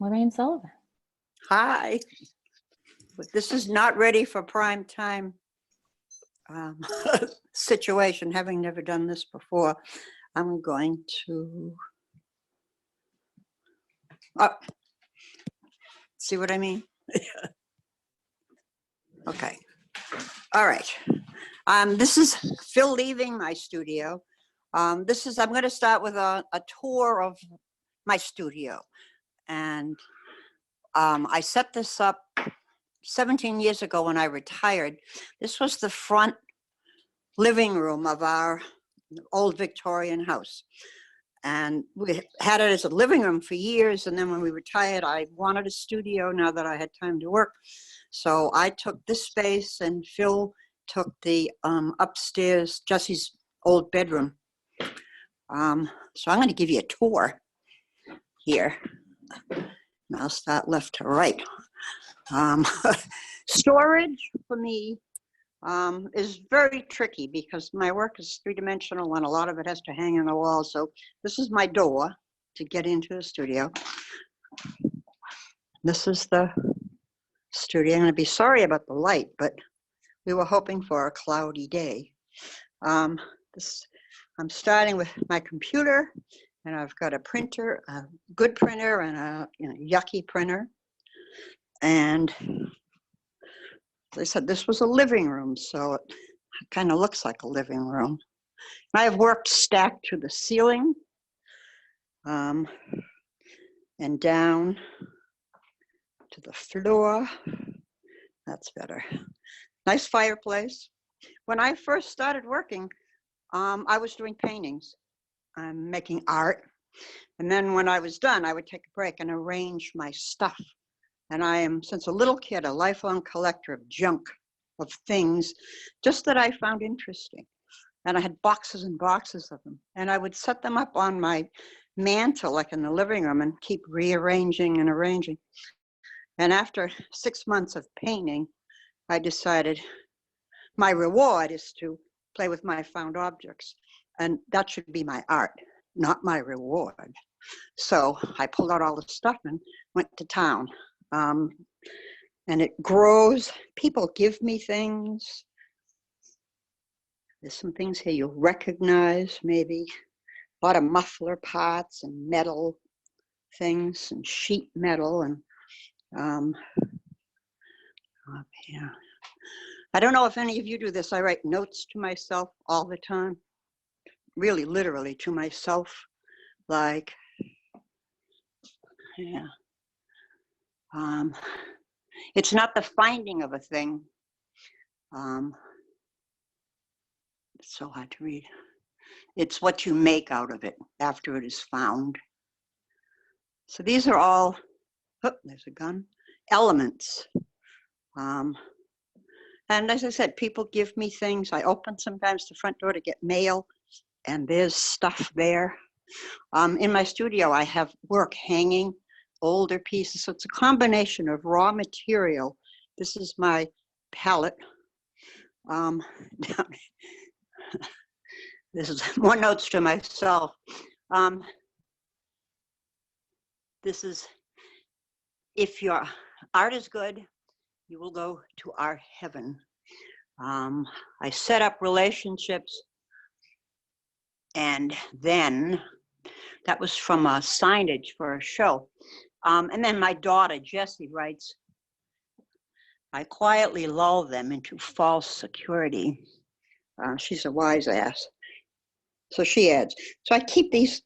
Lorraine Sullivan. Hi. But this is not ready for prime time situation. Having never done this before, I'm going to see what I mean? Okay. All right. This is Phil leaving my studio. I'm going to start with a tour of my studio. And I set this up 17 years ago when I retired. This was the front living room of our old Victorian house. And we had it as a living room for years. And then when we retired, I wanted a studio now that I had time to work. So I took this space and Phil took the upstairs, Jesse's old bedroom. So I'm going to give you a tour here. And I'll start left to right. Storage for me is very tricky because my work is three-dimensional and a lot of it has to hang on the wall. So this is my door to get into the studio. This is the studio. I'm going to be sorry about the light, but we were hoping for a cloudy day. I'm starting with my computer, and I've got a printer, a good printer and a yucky printer. And as I said, this was a living room, so it kind of looks like a living room. I have work stacked to the ceiling and down to the floor. That's better. Nice fireplace. When I first started working, I was doing paintings. I'm making art. And then when I was done, I would take a break and arrange my stuff. And I am, since a little kid, a lifelong collector of junk, of things, just that I found interesting. And I had boxes and boxes of them. And I would set them up on my mantle, like in the living room, and keep rearranging and arranging. And after 6 months of painting, I decided my reward is to play with my found objects. And that should be my art, not my reward. So I pulled out all the stuff and went to town. And it grows. People give me things. There's some things here you'll recognize, maybe. A lot of muffler parts and metal things and sheet metal and up here. I don't know if any of you do this. I write notes to myself all the time. Really, literally to myself. Like, yeah. It's not the finding of a thing. It's so hard to read. It's what you make out of it after it is found. So these are all, oh, there's a gun, elements. And as I said, people give me things. I open sometimes the front door to get mail, and there's stuff there. In my studio, I have work hanging, older pieces. So it's a combination of raw material. This is my palette. This is more notes to myself. This is, if your art is good, you will go to our heaven. I set up relationships, and then that was from a signage for a show. And then my daughter, Jessie, writes, I quietly lull them into false security. She's a wise ass. So she adds, so I keep these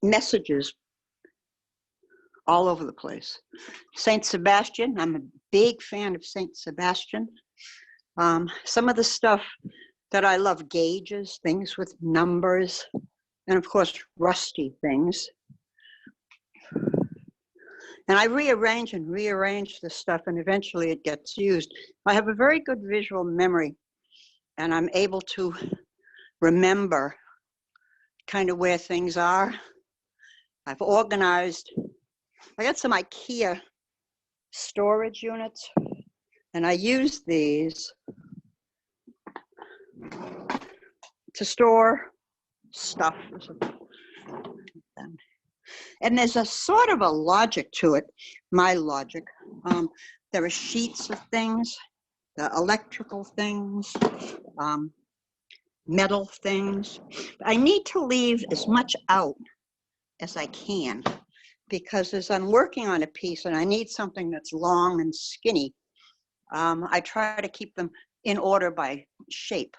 messages all over the place. Saint Sebastian, I'm a big fan of Saint Sebastian. Some of the stuff that I love, gauges, things with numbers, and of course, rusty things. And I rearrange and rearrange the stuff, and eventually it gets used. I have a very good visual memory, and I'm able to remember kind of where things are. I've organized, I got some IKEA storage units, and I use these to store stuff. And there's a sort of a logic to it, my logic. There are sheets of things, the electrical things, metal things. I need to leave as much out as I can, because as I'm working on a piece and I need something that's long and skinny, I try to keep them in order by shape.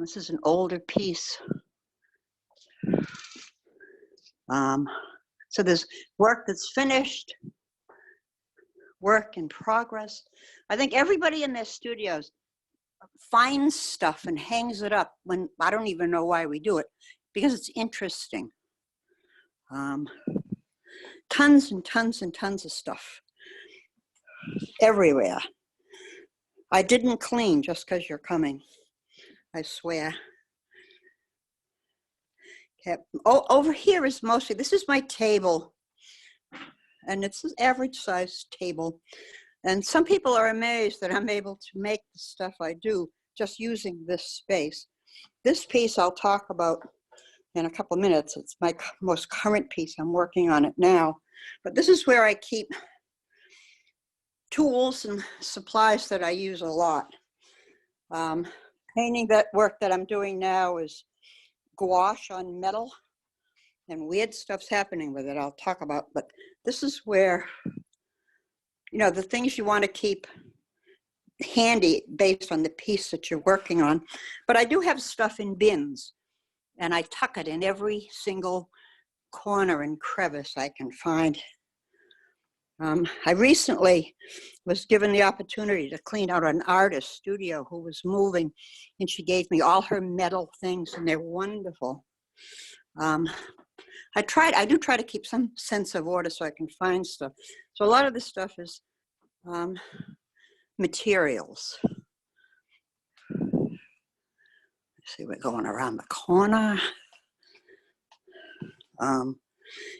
This is an older piece. So there's work that's finished, work in progress. I think everybody in their studios finds stuff and hangs it up when I don't even know why we do it, because it's interesting. Tons and tons and tons of stuff everywhere. I didn't clean just because you're coming, I swear. Okay. Oh, over here is mostly, this is my table, and it's an average size table. And some people are amazed that I'm able to make the stuff I do just using this space. This piece I'll talk about in a couple of minutes. It's my most current piece. I'm working on it now. But this is where I keep tools and supplies that I use a lot. Painting that work that I'm doing now is gouache on metal, and weird stuff's happening with it I'll talk about. But this is where, you know, the things you want to keep handy based on the piece that you're working on. But I do have stuff in bins, and I tuck it in every single corner and crevice I can find. I recently was given the opportunity to clean out an artist studio who was moving, and she gave me all her metal things, and they're wonderful. I do try to keep some sense of order so I can find stuff. So a lot of this stuff is materials. Let's see, we're going around the corner.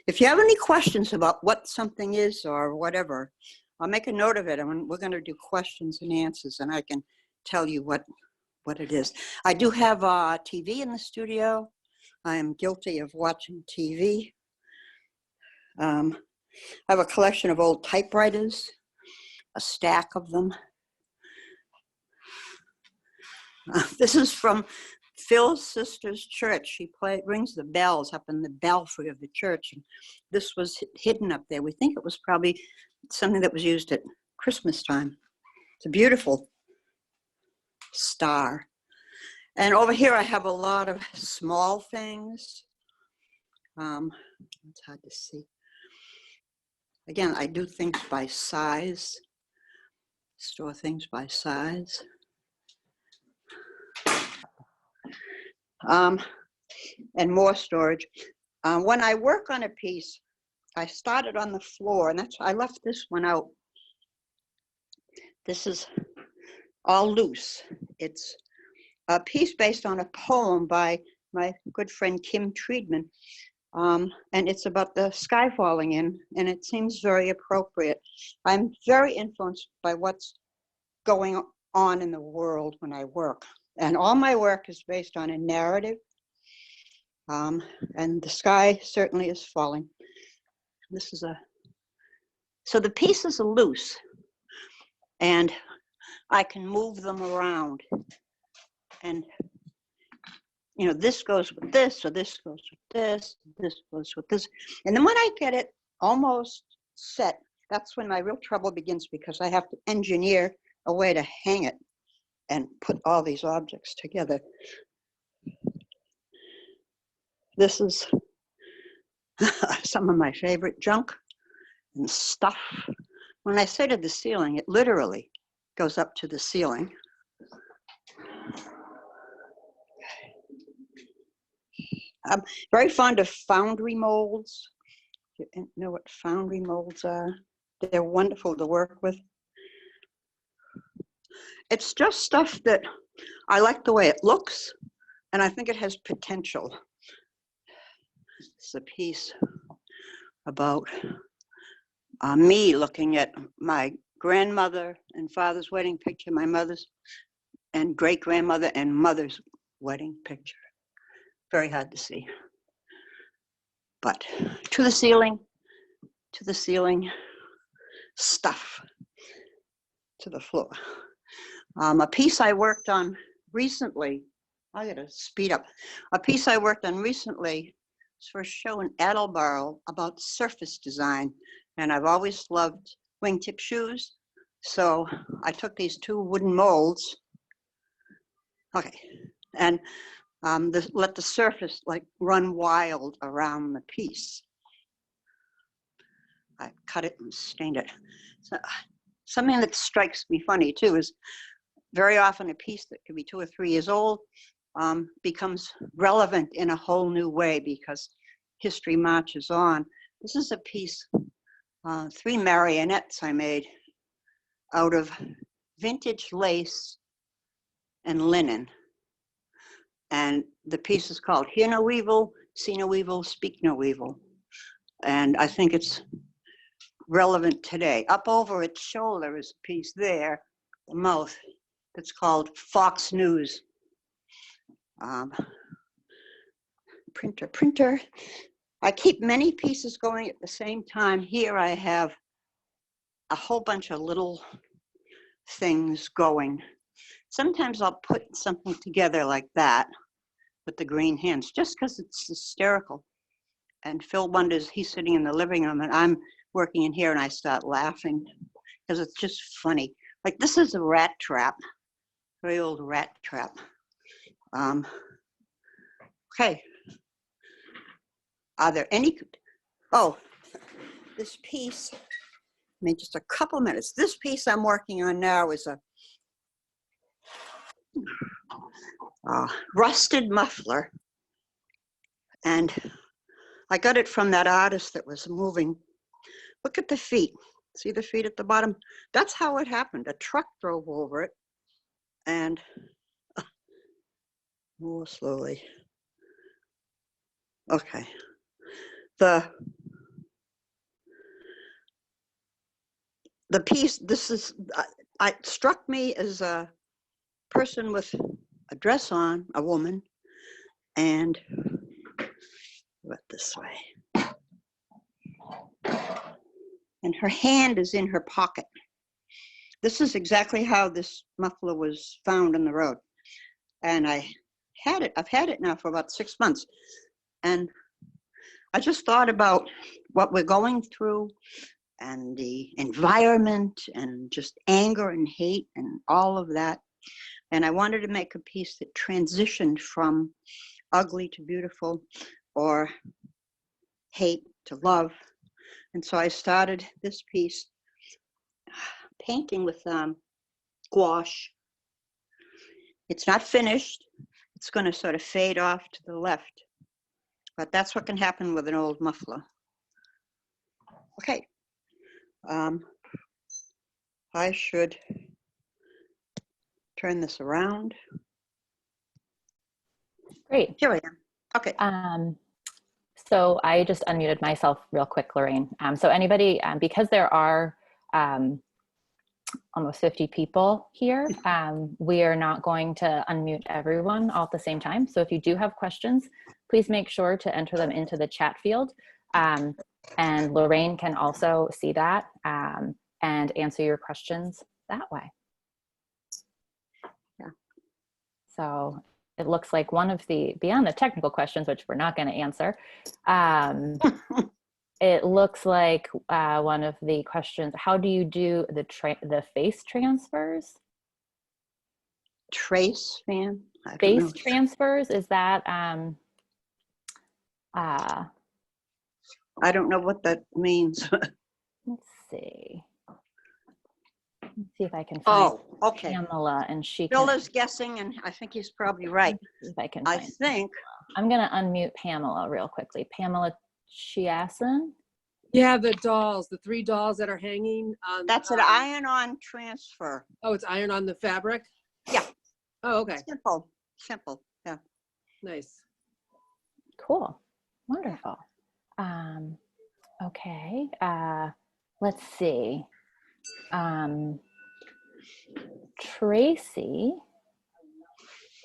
If you have any questions about what something is or whatever, I'll make a note of it, and we're going to do questions and answers, and I can tell you what it is. I do have a TV in the studio. I am guilty of watching TV. I have a collection of old typewriters, a stack of them. This is from Phil's sister's church. She rings the bells up in the belfry of the church. And this was hidden up there. We think it was probably something that was used at Christmas time. It's a beautiful star. And over here I have a lot of small things. It's hard to see. Again, I do things by size, store things by size. And more storage. When I work on a piece, I started on the floor, and I left this one out. This is all loose. It's a piece based on a poem by my good friend Kim Treatman, and it's about the sky falling in, and it seems very appropriate. I'm very influenced by what's going on in the world when I work, and all my work is based on a narrative, and the sky certainly is falling. This is so the pieces are loose, and I can move them around, and you know, this goes with this, or this goes with this goes with this. And then when I get it almost set, that's when my real trouble begins, because I have to engineer a way to hang it and put all these objects together. This is some of my favorite junk and stuff. When I say to the ceiling, it literally goes up to the ceiling. I'm very fond of foundry molds. You know what foundry molds are? They're wonderful to work with. It's just stuff that I like the way it looks, and I think it has potential. It's a piece about me looking at my grandmother and father's wedding picture, my mother's and great-grandmother and mother's wedding picture. Very hard to see. But to the ceiling, stuff to the floor. A piece I worked on recently, I gotta speed up. A piece I worked on recently was for a show in Attleboro about surface design. And I've always loved wingtip shoes. So I took these two wooden molds, okay, and let the surface like run wild around the piece. I cut it and stained it. So, something that strikes me funny too is very often a piece that could be 2 or 3 years old becomes relevant in a whole new way because history marches on. This is a piece, 3 marionettes I made out of vintage lace and linen. And the piece is called Hear No Evil, See No Evil, Speak No Evil. And I think it's relevant today. Up over its shoulder is a piece there, the mouth, that's called Fox News. Printer. I keep many pieces going at the same time. Here I have a whole bunch of little things going. Sometimes I'll put something together like that with the green hands, just because it's hysterical. And Phil wonders, he's sitting in the living room and I'm working in here and I start laughing because it's just funny. Like this is a rat trap, very old rat trap. Okay. Are there any, oh, this piece, I mean, just a couple minutes. This piece I'm working on now is a rusted muffler. And I got it from that artist that was moving. Look at the feet. See the feet at the bottom? That's how it happened. A truck drove over it and more slowly. Okay. The piece, this is, it struck me as a person with a dress on, a woman, and do it this way. And her hand is in her pocket. This is exactly how this muffler was found on the road. And I've had it now for about 6 months. And I just thought about what we're going through and the environment and just anger and hate and all of that. And I wanted to make a piece that transitioned from ugly to beautiful or hate to love. And so I started this piece painting with gouache. It's not finished. It's going to sort of fade off to the left. But that's what can happen with an old muffler. Okay. I should turn this around. Great. Here I am. Okay. So I just unmuted myself real quick, Lorraine. So anybody, because there are almost 50 people here, we are not going to unmute everyone all at the same time. So if you do have questions, please make sure to enter them into the chat field. And Lorraine can also see that and answer your questions that way. Yeah. So it looks like one of the, beyond the technical questions, which we're not going to answer, it looks like one of the questions, how do you do the face transfers? Trace fan? Face transfers, is that, I don't know what that means. let's see. Let's see if I can find okay. Pamela and she Bill can. is guessing and I think he's probably right. If I can I find think. I'm going to unmute Pamela real quickly. Pamela Chiasson? Yeah, the dolls, the 3 dolls that are hanging on. That's an iron-on transfer. Oh, it's iron on the fabric? Yeah. Oh, okay. Simple. Yeah. Nice. Cool. Wonderful. Okay. Let's see. Tracy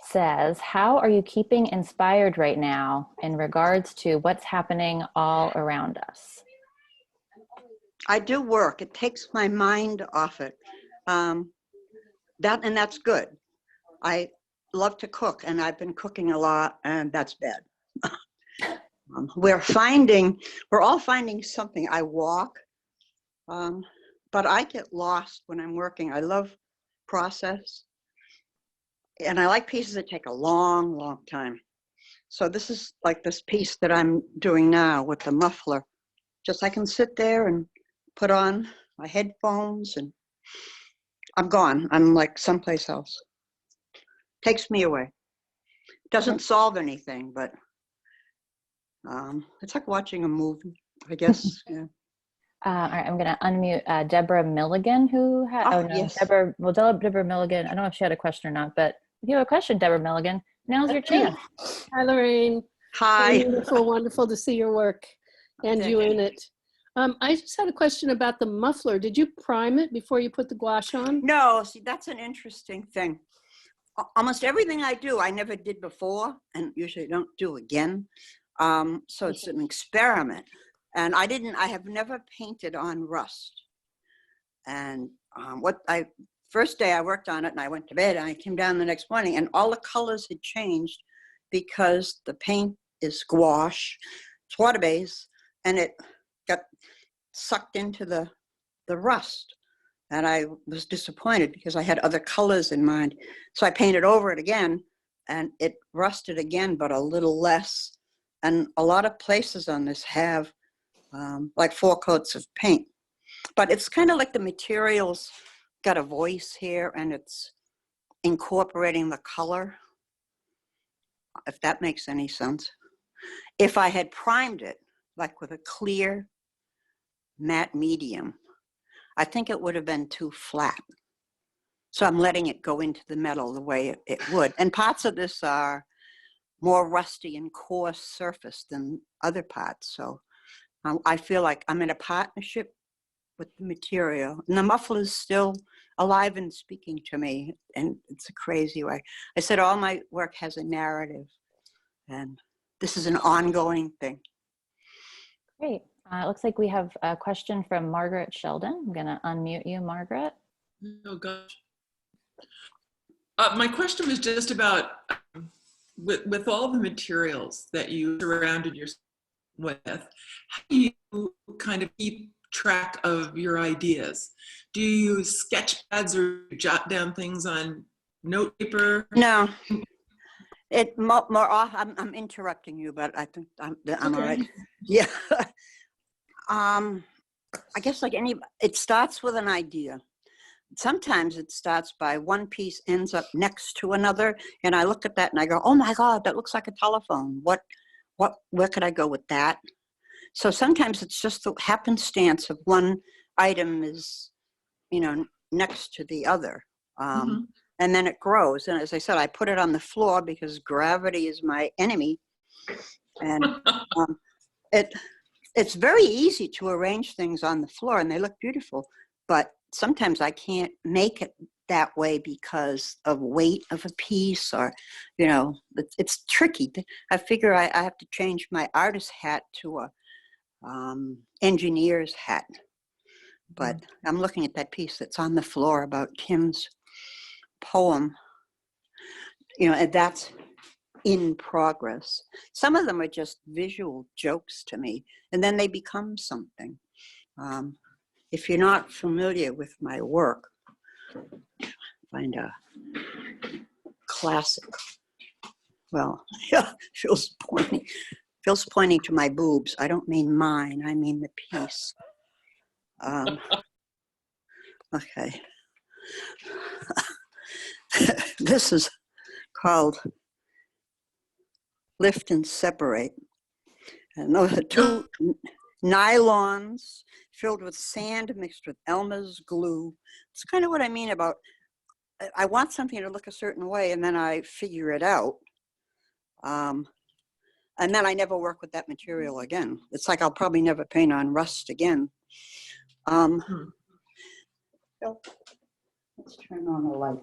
says, how are you keeping inspired right now in regards to what's happening all around us? I do work. It takes my mind off it. That's good. I love to cook, and I've been cooking a lot, and that's bad. We're all finding something. I walk, but I get lost when I'm working. I love process, and I like pieces that take a long, long time. So this is like this piece that I'm doing now with the muffler. Just I can sit there and put on my headphones, and I'm gone. I'm like someplace else. Takes me away. Doesn't solve anything, but it's like watching a movie, I guess. Yeah. All right, I'm going to unmute Deborah Milligan, who had, oh no, yes. Deborah Milligan. I don't know if she had a question or not, but if you have a question, Deborah Milligan, now's your chance. Hi, Lorraine. Hi. Wonderful, wonderful to see your work and Thank you you. in it. I just had a question about the muffler. Did you prime it before you put the gouache on? No, see, that's an interesting thing. Almost everything I do, I never did before, and usually don't do again. So it's an experiment. And I have never painted on rust. And first day I worked on it, and I went to bed, and I came down the next morning, and all the colors had changed because the paint is gouache, it's water-based, and it got sucked into the rust. And I was disappointed because I had other colors in mind. So I painted over it again, and it rusted again, but a little less. And a lot of places on this have like 4 coats of paint. But it's kind of like the material's got a voice here, and it's incorporating the color, if that makes any sense. If I had primed it, like with a clear matte medium, I think it would have been too flat. So I'm letting it go into the metal the way it would. And parts of this are more rusty and coarse surface than other parts. So I feel like I'm in a partnership with the material. And the muffler is still alive and speaking to me. And it's a crazy way. I said all my work has a narrative. And this is an ongoing thing. Great. It looks like we have a question from Margaret Sheldon. I'm going to unmute you, Margaret. Oh, gosh. My question was just about, with all the materials that you surrounded yourself with, how do you kind of keep track of your ideas? Do you use sketch pads or jot down things on note paper? No. It more off. I'm interrupting you, but I think I'm Okay. all right. Yeah. I guess like it starts with an idea. Sometimes it starts by one piece ends up next to another, and I look at that and I go, "Oh my God, that looks like a telephone. Where could I go with that?" So sometimes it's just the happenstance of one item is, next to the other. And then it grows. And as I said, I put it on the floor because gravity is my enemy. And it's very easy to arrange things on the floor, and they look beautiful. But sometimes I can't make it that way because of weight of a piece, or, it's tricky. I figure I have to change my artist hat to a engineer's hat. But I'm looking at that piece that's on the floor about Kim's poem, and that's in progress. Some of them are just visual jokes to me, and then they become something. If you're not familiar with my work, find a classic. Well, yeah, Phil's pointing to my boobs. I don't mean mine, I mean the piece. Okay. This is called Lift and Separate. And those are 2 nylons filled with sand mixed with Elmer's glue. It's kind of what I mean about, I want something to look a certain way, and then I figure it out. And then I never work with that material again. It's like I'll probably never paint on rust again. So let's turn on the light.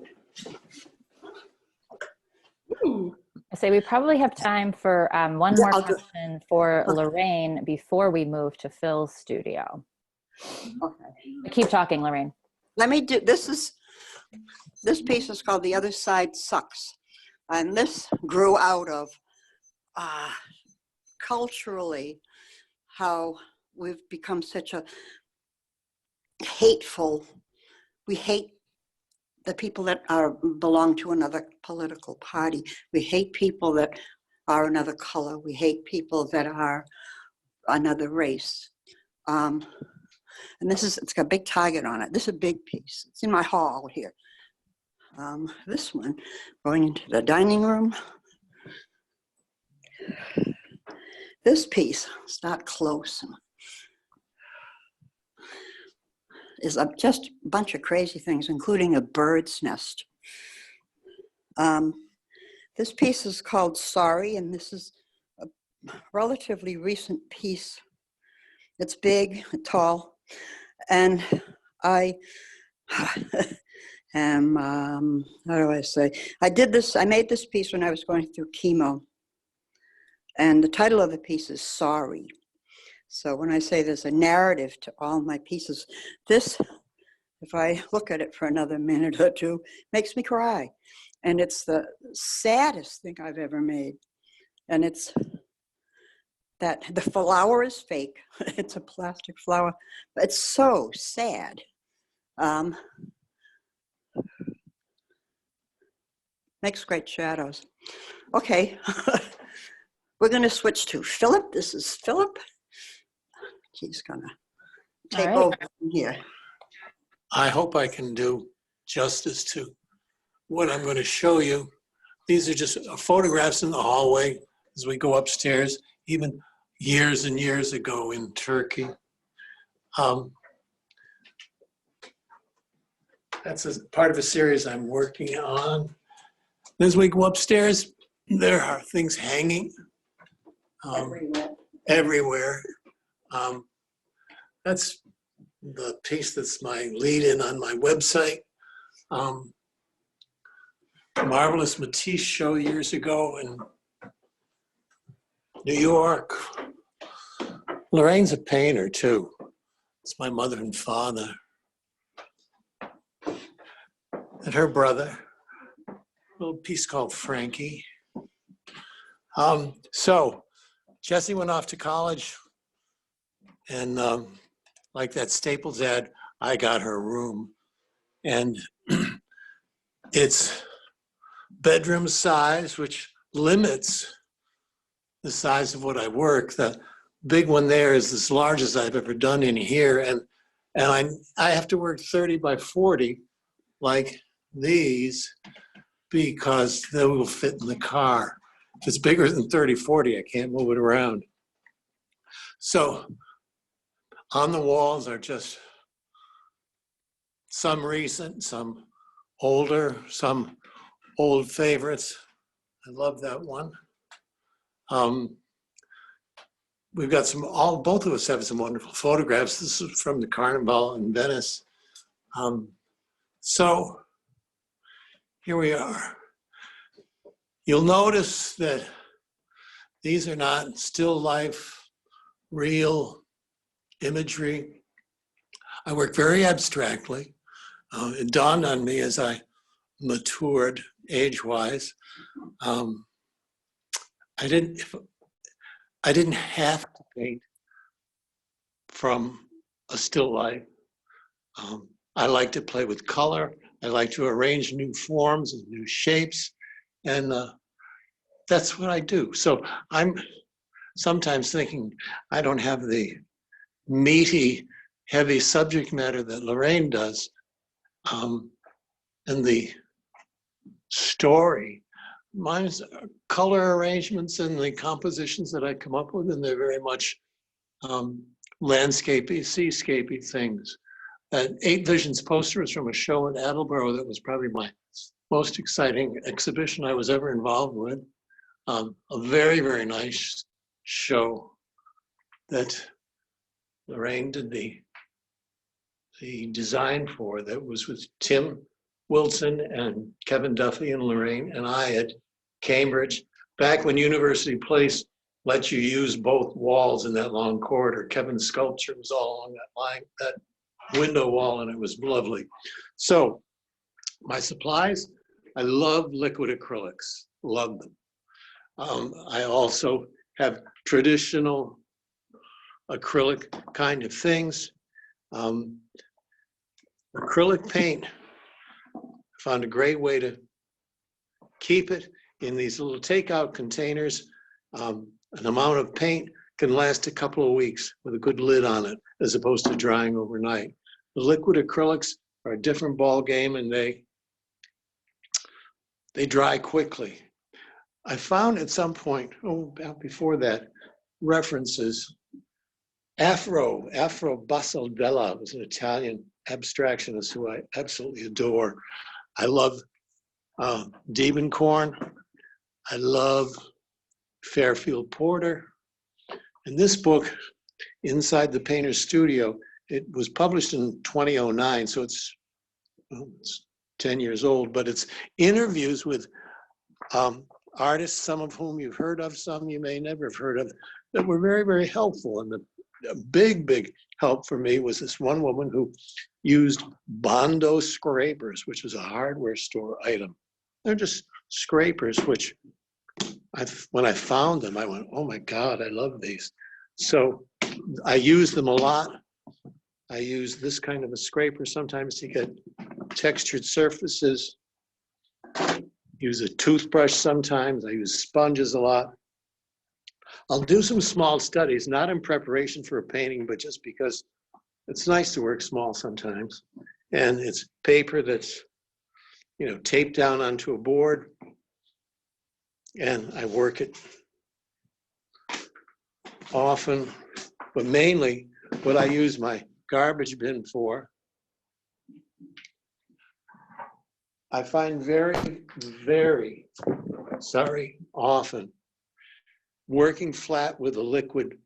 Ooh, I say we probably have time for one Yeah, more I'll do. question for Okay. Lorraine before we move to Phil's studio. Okay. Keep talking, Lorraine. Let me do, this piece is called The Other Side Sucks. And this grew out of culturally how we've become such a hateful, we hate the people that belong to another political party. We hate people that are another color. We hate people that are another race. And it's got a big target on it. This is a big piece. It's in my hall here. This one, going into the dining room. This piece, start close, is just a bunch of crazy things, including a bird's nest. This piece is called Sorry, and this is a relatively recent piece. It's big, tall, and I am, how do I say? I made this piece when I was going through chemo, and the title of the piece is Sorry. So when I say there's a narrative to all my pieces, this, if I look at it for another minute or two, makes me cry. And it's the saddest thing I've ever made. And it's that the flower is fake. It's a plastic flower, but it's so sad. Makes great shadows. Okay, we're gonna switch to Philip. This is Philip. He's gonna take over from here. I hope I can do justice to what I'm going to show you. These are just photographs in the hallway as we go upstairs, even years and years ago in Turkey. That's a part of a series I'm working on. As we go upstairs, there are things hanging everywhere. That's the piece that's my lead-in on my website. Marvelous Matisse show years ago in New York. Lorraine's a painter too. It's my mother and father. And her brother, a little piece called Frankie. So Jessie went off to college, and like that Staples ad, I got her room. And it's bedroom size, which limits the size of what I work. The big one there is as large as I've ever done in here. And I have to work 30 by 40 like these because they will fit in the car. If it's bigger than 30, 40, I can't move it around. So on the walls are just some recent, some older, some old favorites. I love that one. We've got both of us have some wonderful photographs. This is from the Carnival in Venice. So here we are. You'll notice that these are not still life, real imagery. I work very abstractly. It dawned on me as I matured age-wise. I didn't have to paint from a still life. I like to play with color. I like to arrange new forms and new shapes, and that's what I do. So I'm sometimes thinking I don't have the meaty, heavy subject matter that Lorraine does, and the story. Mine's color arrangements and the compositions that I come up with, and they're very much landscapey, seascapey things. That 8 Visions poster was from a show in Attleboro that was probably my most exciting exhibition I was ever involved with. A very, very nice show that Lorraine did the design for, that was with Tim Wilson and Kevin Duffy and Lorraine, and I had Cambridge. Back when University Place let you use both walls in that long corridor, Kevin's sculpture was all along that line, that window wall, and it was lovely. So my supplies, I love liquid acrylics, love them. I also have traditional acrylic kind of things. Acrylic paint, I found a great way to keep it in these little takeout containers. An amount of paint can last a couple of weeks with a good lid on it, as opposed to drying overnight. The liquid acrylics are a different ball game, and they dry quickly. I found at some point, before that, references. Afro Basaldella was an Italian abstractionist who I absolutely adore. I love Diebenkorn. I love Fairfield Porter. And this book, Inside the Painter's Studio, it was published in 2009, so it's 10 years old, but it's interviews with artists, some of whom you've heard of, some you may never have heard of, that were very, very helpful. And the big help for me was this one woman who used Bondo scrapers, which was a hardware store item. They're just scrapers, which when I found them, I went, oh my God, I love these. So I use them a lot. I use this kind of a scraper sometimes to get textured surfaces. Use a toothbrush sometimes. I use sponges a lot. I'll do some small studies, not in preparation for a painting, but just because it's nice to work small sometimes. And it's paper that's, taped down onto a board. And I work it often, but mainly what I use my garbage bin for, I find very, very, often working flat with a liquid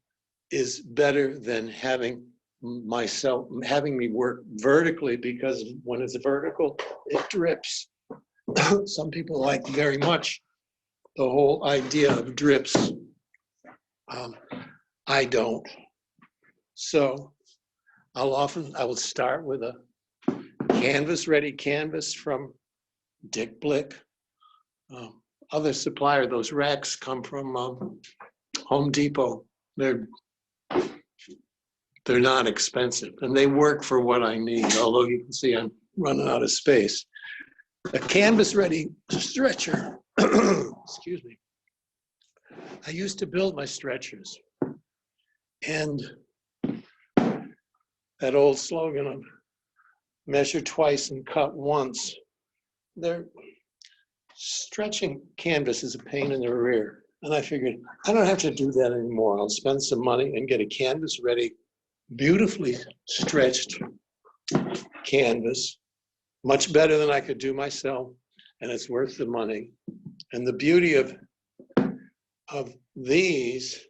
is better than having me work vertically, because when it's vertical, it drips. Some people like very much the whole idea of drips. I don't. So I will start with a ready canvas from Dick Blick. Other supplier, those racks come from Home Depot. They're not expensive, and they work for what I need, although you can see I'm running out of space. A canvas ready stretcher. Excuse me. I used to build my stretchers, and that old slogan of measure twice and cut once, their stretching canvas is a pain in the rear. And I figured, I don't have to do that anymore. I'll spend some money and get a canvas ready, beautifully stretched canvas, much better than I could do myself, and it's worth the money. And the beauty of these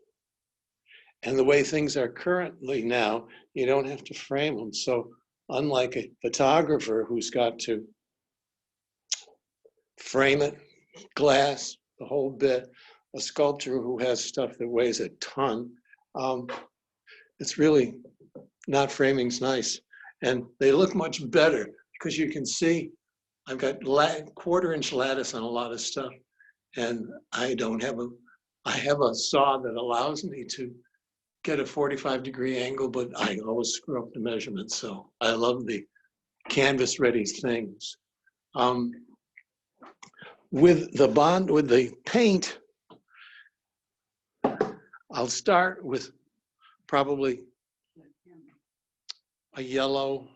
and the way things are currently now, you don't have to frame them. So unlike a photographer who's got to frame it, glass, the whole bit, a sculptor who has stuff that weighs a ton, it's really, not framing's nice. And they look much better because you can see I've got 1/4-inch lattice on a lot of stuff, and I have a saw that allows me to get a 45-degree angle, but I always screw up the measurements. So I love the canvas ready things. With the paint, I'll start with probably a yellow,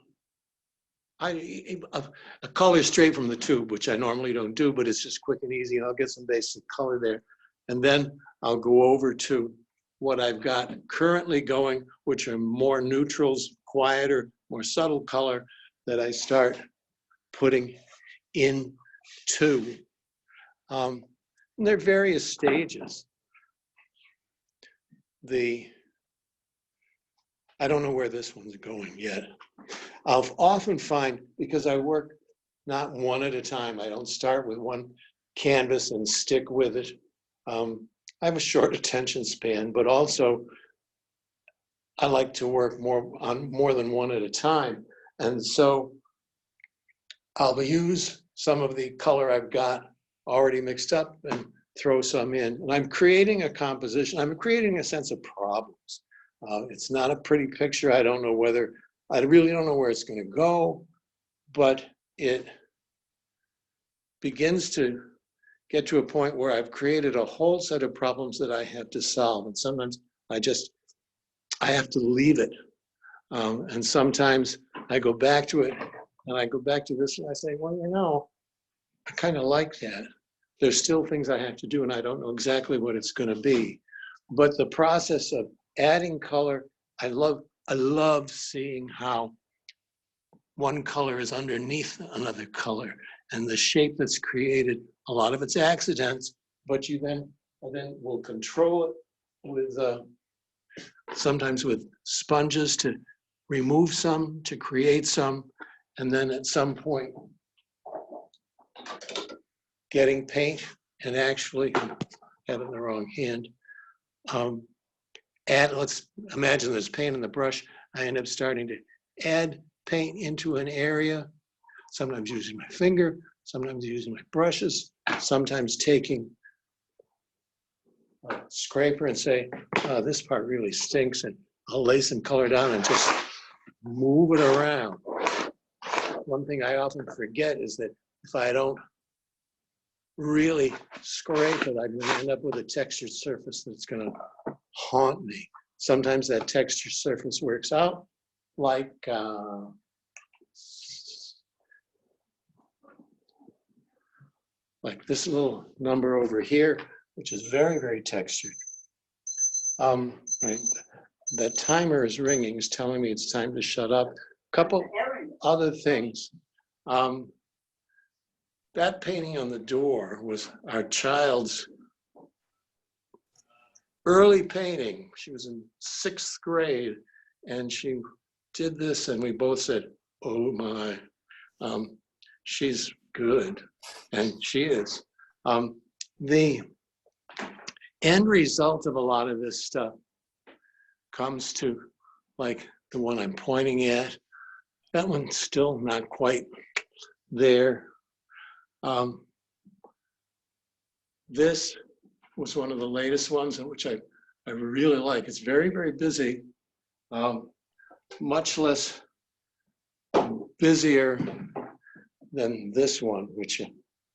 a color straight from the tube, which I normally don't do, but it's just quick and easy, and I'll get some basic color there. And then I'll go over to what I've got currently going, which are more neutrals, quieter, more subtle color that I start putting into. And there are various stages. I don't know where this one's going yet. I'll often find, because I work not one at a time, I don't start with one canvas and stick with it. I have a short attention span, but also I like to work on more than one at a time. And so I'll use some of the color I've got already mixed up and throw some in. And I'm creating a composition. I'm creating a sense of problems. It's not a pretty picture. I really don't know where it's going to go, but it begins to get to a point where I've created a whole set of problems that I have to solve. And sometimes I have to leave it. And sometimes I go back to it and I go back to this and I say, well, I kind of like that. There's still things I have to do and I don't know exactly what it's going to be. But the process of adding color, I love seeing how one color is underneath another color and the shape that's created. A lot of it's accidents, but you then will control it with sometimes with sponges to remove some, to create some, and then at some point getting paint and actually have it in the wrong hand. Let's imagine there's paint in the brush. I end up starting to add paint into an area, sometimes using my finger, sometimes using my brushes, sometimes taking a scraper and say, oh, this part really stinks, and I'll lay some color down and just move it around. One thing I often forget is that if I don't really scrape it, I'm going to end up with a textured surface that's going to haunt me. Sometimes that textured surface works out like this little number over here, which is very, very textured. Right. That timer is ringing, is telling me it's time to shut up. Couple other things. That painting on the door was our child's early painting. She was in 6th grade and she did this and we both said, oh my, she's good. And she is. The end result of a lot of this stuff comes to like the one I'm pointing at. That one's still not quite there. This was one of the latest ones, which I really like. It's very, very busy, much less busier than this one, which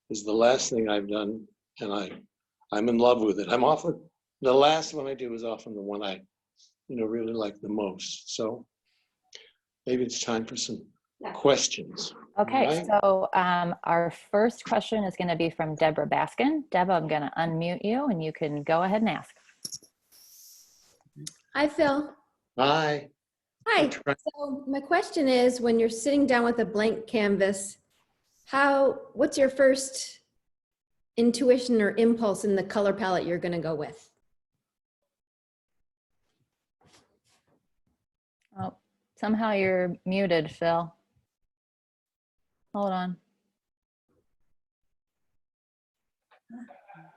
is the last thing I've done, and I'm in love with it. The last one I do is often the one I really like the most. So maybe it's time for some questions. Okay, right? so our first question is going to be from Deborah Baskin. Deborah, I'm going to unmute you and you can go ahead and ask. Hi, Phil. Hi. Hi. So my question is, when you're sitting down with a blank canvas, what's your first intuition or impulse in the color palette you're going to go with? Oh, somehow you're muted, Phil. Hold on.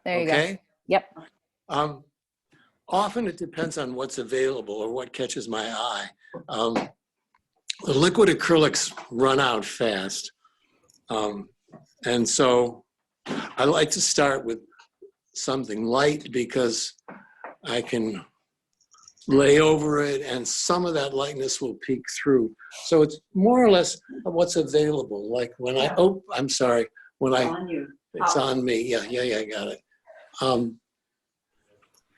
There you go. Okay. Yep. Often it depends on what's available or what catches my eye. The liquid acrylics run out fast. And so I like to start with something light because I can lay over it and some of that lightness will peek through. So it's more or less what's available. Like when I'm sorry, it's on me. Yeah, I got it.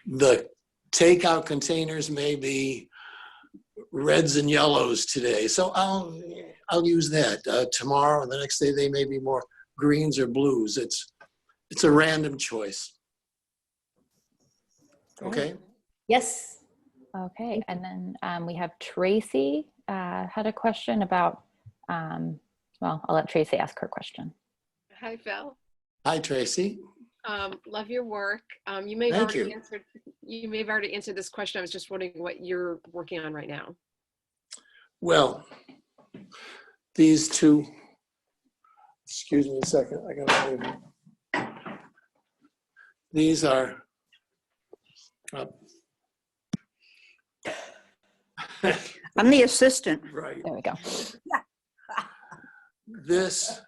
The takeout containers may be reds and yellows today. So I'll use that. Tomorrow, the next day, they may be more greens or blues. It's a random choice. Okay? Yes. Okay, and then we have Tracy had a question about, well, I'll let Tracy ask her question. Hi, Phil. Hi, Tracy. Love your work. You may have already answered this question. I was just wondering what you're working on right now. Well, these two, excuse me a second, I gotta move. these are, I'm the assistant. right. There we go. This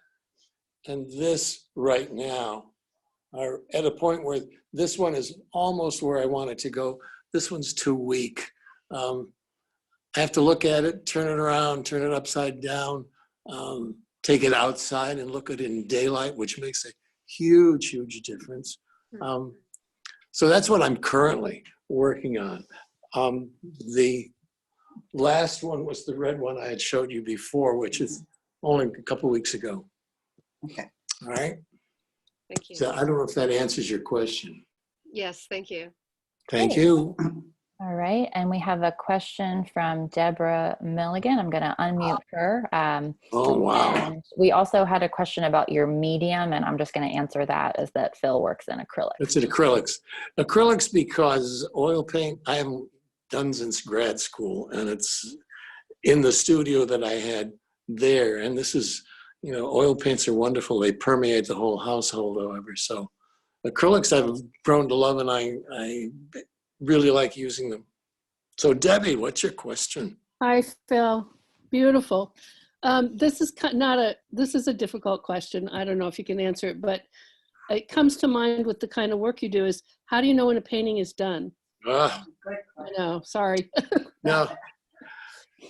and this right now are at a point where this one is almost where I want it to go. This one's too weak. I have to look at it, turn it around, turn it upside down, take it outside and look at it in daylight, which makes a huge, huge difference. So that's what I'm currently working on. The last one was the red one I had showed you before, which is only a couple weeks ago. Okay. All right. Thank you. So I don't know if that answers your question. Yes, thank you. Thank Great. you. All right, and we have a question from Deborah Milligan. I'm going to unmute her. Oh, wow. And we also had a question about your medium, and I'm just going to answer that as that Phil works in acrylic. It's in acrylics. Acrylics because oil paint, I haven't done since grad school, and it's in the studio that I had there. And this is, you know, oil paints are wonderful. They permeate the whole household, however. So acrylics I've grown to love, and I really like using them. So Debbie, what's your question? Hi, Phil. Beautiful. This is this is a difficult question. I don't know if you can answer it, but it comes to mind with the kind of work you do is, how do you know when a painting is done? I know, sorry. No,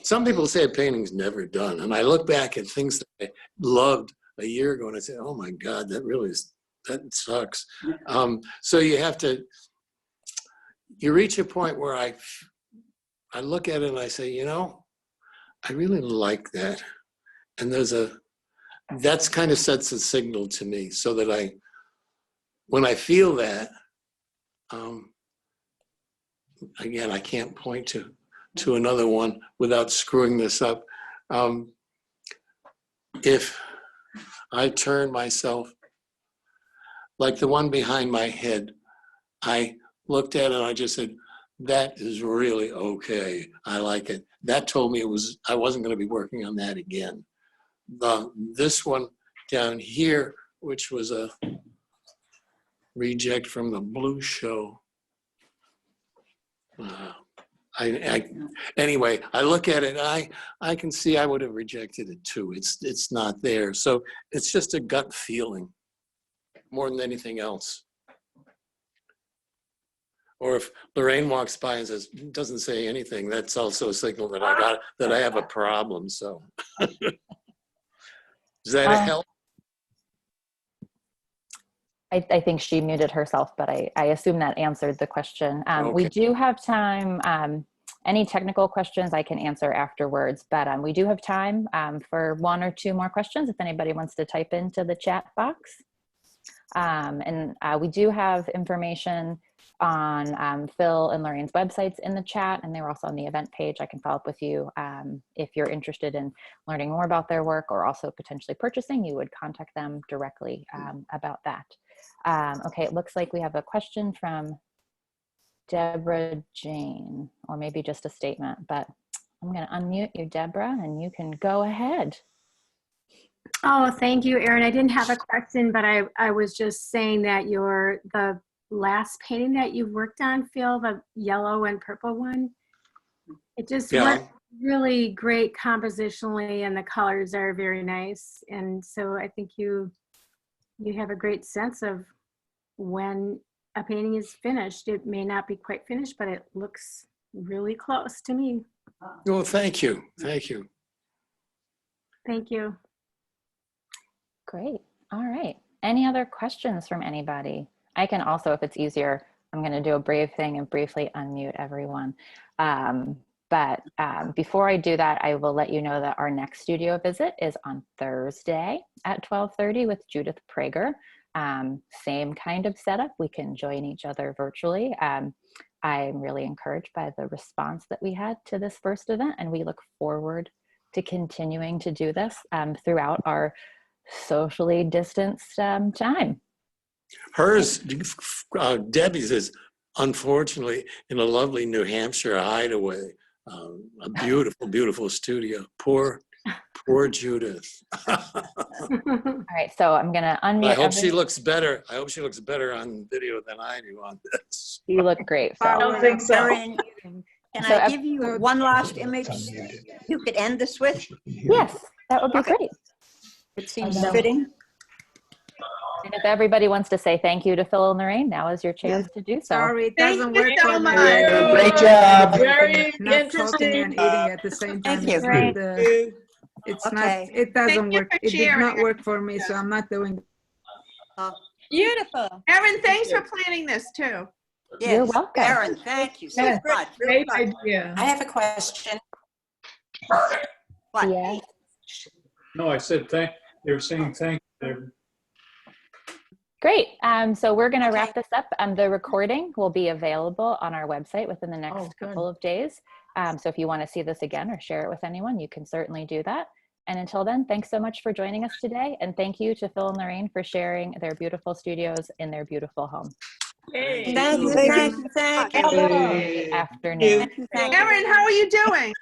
some people say a painting's never done. And I look back at things that I loved a year ago and I say, oh my God, that sucks. So you reach a point where I look at it and I say, you know, I really like that. And that's kind of sets a signal to me so that when I feel that, again, I can't point to another one without screwing this up. If I turn myself, like the one behind my head, I looked at it and I just said, that is really okay. I like it. That told me I wasn't going to be working on that again. This one down here, which was a reject from the blue show. Anyway, I look at it, I can see I would have rejected it too. It's not there. So it's just a gut feeling more than anything else. Or if Lorraine walks by and doesn't say anything, that's also a signal that I have a problem. So does that help? I think she muted herself, but I assume that answered the question. Okay. We do have time. Any technical questions I can answer afterwards, but we do have time for one or two more questions if anybody wants to type into the chat box. And we do have information on Phil and Lorraine's websites in the chat, and they're also on the event page. I can follow up with you if you're interested in learning more about their work or also potentially purchasing. You would contact them directly about that. Okay, it looks like we have a question from Deborah Jane, or maybe just a statement, but I'm going to unmute you, Deborah, and you can go ahead. Oh, thank you, Erin. I didn't have a question, but I was just saying that the last painting that you've worked on, Phil, the yellow and purple one, it just worked really great compositionally, and the colors are very nice. And so I think you have a great sense of when a painting is finished. It may not be quite finished, but it looks really close to me. Well, thank you. Thank you. Thank you. Great. All right. Any other questions from anybody? I can also, if it's easier, I'm going to do a brave thing and briefly unmute everyone. But before I do that, I will let you know that our next studio visit is on Thursday at 12:30 with Judith Prager. Same kind of setup. We can join each other virtually. I'm really encouraged by the response that we had to this first event, and we look forward to continuing to do this throughout our socially distanced time. Hers, Debbie's is unfortunately in a lovely New Hampshire hideaway. A beautiful, beautiful studio. Poor Poor Judith. All right, so I'm gonna unmute. I hope she everyone. looks better. I hope she looks better on video than I do on this. You look great, Phil. I don't think so. Erin, can So I give you one last image you could end this with? Yes, that would be great. It seems No. fitting. And if everybody wants to say thank you to Phil and Lorraine, now is your chance to do so. Sorry, it Thank doesn't you work so for me. much. Great job. Very Not talking and interesting. eating at the same time. Thank you. It's not the, it's not, Okay. it doesn't Thank you work. for It did not sharing. work for me, so I'm not doing it. Beautiful. Erin, thanks for planning this too. You're Yes. welcome. Erin, thank you so Yes, much. Great idea. I have a question. What? Yeah. No, I said they were saying thank you. Great. So we're going to wrap this up. The recording will be available on our website within the next couple of days. So if you want to see this again or share it with anyone, you can certainly do that. And until then, thanks so much for joining us today. And thank you to Phil and Lorraine for sharing their beautiful studios in their beautiful home. Thank you. Thank you. Good afternoon. Erin, how are you doing?